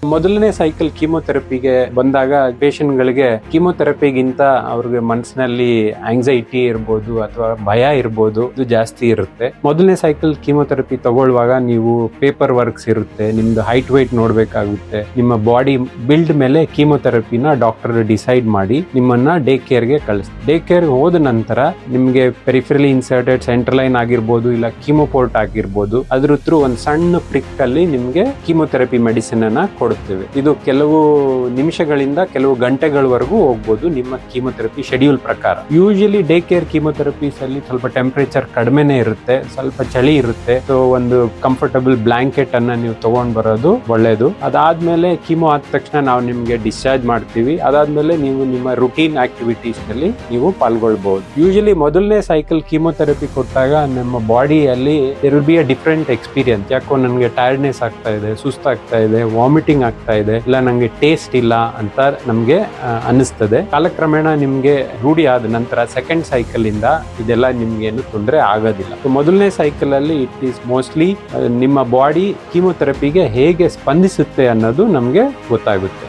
ಮೊದಲನೇ ಸೈಕಲ್ ಕೀಮೋಥೆರಪಿಗೆ ಬಂದಾಗ ಪೇಷಂಟ್ಗಳಿಗೆ ಕೀಮೋಥೆರಪಿಗಿಂತ ಅವ್ರಿಗೆ ಮನಸ್ಸಿನಲ್ಲಿ ಆಂಗ್ಸೈಟಿ ಇರ್ಬೋದು ಅಥವಾ ಭಯ ಇರ್ಬೋದು, ಇದು ಜಾಸ್ತಿ ಇರುತ್ತೆ. ಮೊದಲನೇ ಸೈಕಲ್ ಕೀಮೋಥೆರಪಿ ತಗೊಳ್ಳುವಾಗ ನೀವು ಪೇಪರ್ ವರ್ಕ್ಸ್ ಇರುತ್ತೆ, ನಿಮ್ದು ಹೈಟ್ weight ನೋಡ್ಬೇಕಾಗುತ್ತೆ, ನಿಮ್ಮ ಬಾಡಿ ಬಿಲ್ಡ್ ಮೇಲೆ ಕೀಮೋಥೆರಪಿನ ಡಾಕ್ಟರ್ ಡಿಸೈಡ್ ಮಾಡಿ ನಿಮ್ಮನ್ನ ಡೇ ಕೇರ್ಗೆ ಕಳಿಸ್ತಾರೆ. ಡೇ ಕೇರ್ಗೆ ಹೋದ ನಂತರ ನಿಮ್ಗೆ ಪೆರಿಫೆರಲಿ ಇನ್ಸರ್ಟೆಡ್ ಸೆಂಟ್ರಲೈನ್ ಆಗಿರ್ಬೋದು, ಇಲ್ಲ ಕೀಮೋಪೋರ್ಟ್ ಆಗಿರ್ಬೋದು, ಅದ್ರ ಥ್ರೂ ಒಂದು ಸಣ್ಣ ಪ್ರಿಕ್ ಅಲ್ಲಿ ನಿಮ್ಗೆ ಕೀಮೋಥೆರಪಿ ಮೆಡಿಸಿನ್ ಅನ್ನ ಕೊಡುತ್ತೇವೆ. ಇದು ಕೆಲವು ನಿಮಿಷಗಳಿಂದ ಕೆಲವು ಗಂಟೆಗಳವರೆಗೂ ಹೋಗ್ಬೋದು ನಿಮ್ಮ ಕೀಮೋಥೆರಪಿ ಶೆಡ್ಯೂಲ್ ಪ್ರಕಾರ. ಯೂಶಲಿ ಡೇ ಕೇರ್ ಕೀಮೋಥೆರಪೀಸ್ ಅಲ್ಲಿ ಸ್ವಲ್ಪ ಟೆಂಪರೇಚರ್ ಕಡಿಮೆನೆ ಇರುತ್ತೆ, ಸ್ವಲ್ಪ ಚಳಿ ಇರುತ್ತೆ. ಸೊ ಒಂದು ಕಂಫರ್ಟಬಲ್ ಬ್ಲಾಂಕೆಟ್ ಅನ್ನ ನೀವು ತಗೊಂಡ್ ಬರೋದು ಒಳ್ಳೇದು. ಅದಾದ್ಮೇಲೆ ಕೀಮೋ ಆದ ತಕ್ಷಣ ನಾವು ನಿಮ್ಗೆ ಡಿಸ್ಚಾರ್ಜ್ ಮಾಡ್ತೀವಿ. ಅದಾದ್ಮೇಲೆ ನೀವು ನಿಮ್ಮ ರುಟೀನ್ ಆಕ್ಟಿವಿಟೀಸ್ ನಲ್ಲಿ ನೀವು ಪಾಲ್ಗೊಳ್ಬಹುದು. ಯೂಶಲಿ ಮೊದಲನೇ ಸೈಕಲ್ ಕೀಮೋಥೆರಪಿ ಕೊಟ್ಟಾಗ ನಮ್ಮ ಬಾಡಿಯಲ್ಲಿ there will be a different experience. ಯಾಕೋ ನನಗೆ ಟೈರ್ಡ್ನೆಸ್ ಆಗ್ತಾ ಇದೆ, ಸುಸ್ತಾಗ್ತಾ ಇದೆ, ವಾಮಿಟಿಂಗ್ ಆಗ್ತಾ ಇದೆ, ಇಲ್ಲ ನಂಗೆ ಟೇಸ್ಟ್ ಇಲ್ಲ ಅಂತ ನಮ್ಗೆ ಅನಿಸ್ತದೆ. ಕಾಲಕ್ರಮೇಣ ನಿಮ್ಗೆ ರೂಢಿ ಆದ ನಂತರ ಸೆಕೆಂಡ್ ಸೈಕಲ್ ಇಂದ ಇದೆಲ್ಲ ನಿಮ್ಗೆ ಏನು ತೊಂದರೆ ಆಗೋದಿಲ್ಲ. ಮೊದಲನೇ ಸೈಕಲ್ ಅಲ್ಲಿ ಇಟ್ ಈಸ್ ಮೋಸ್ಟ್ಲಿ ನಿಮ್ಮ ಬಾಡಿ ಕೀಮೋಥೆರಪಿಗೆ ಹೇಗೆ ಸ್ಪಂದಿಸುತ್ತೆ ಅನ್ನೋದು ನಮ್ಗೆ ಗೊತ್ತಾಗುತ್ತೆ.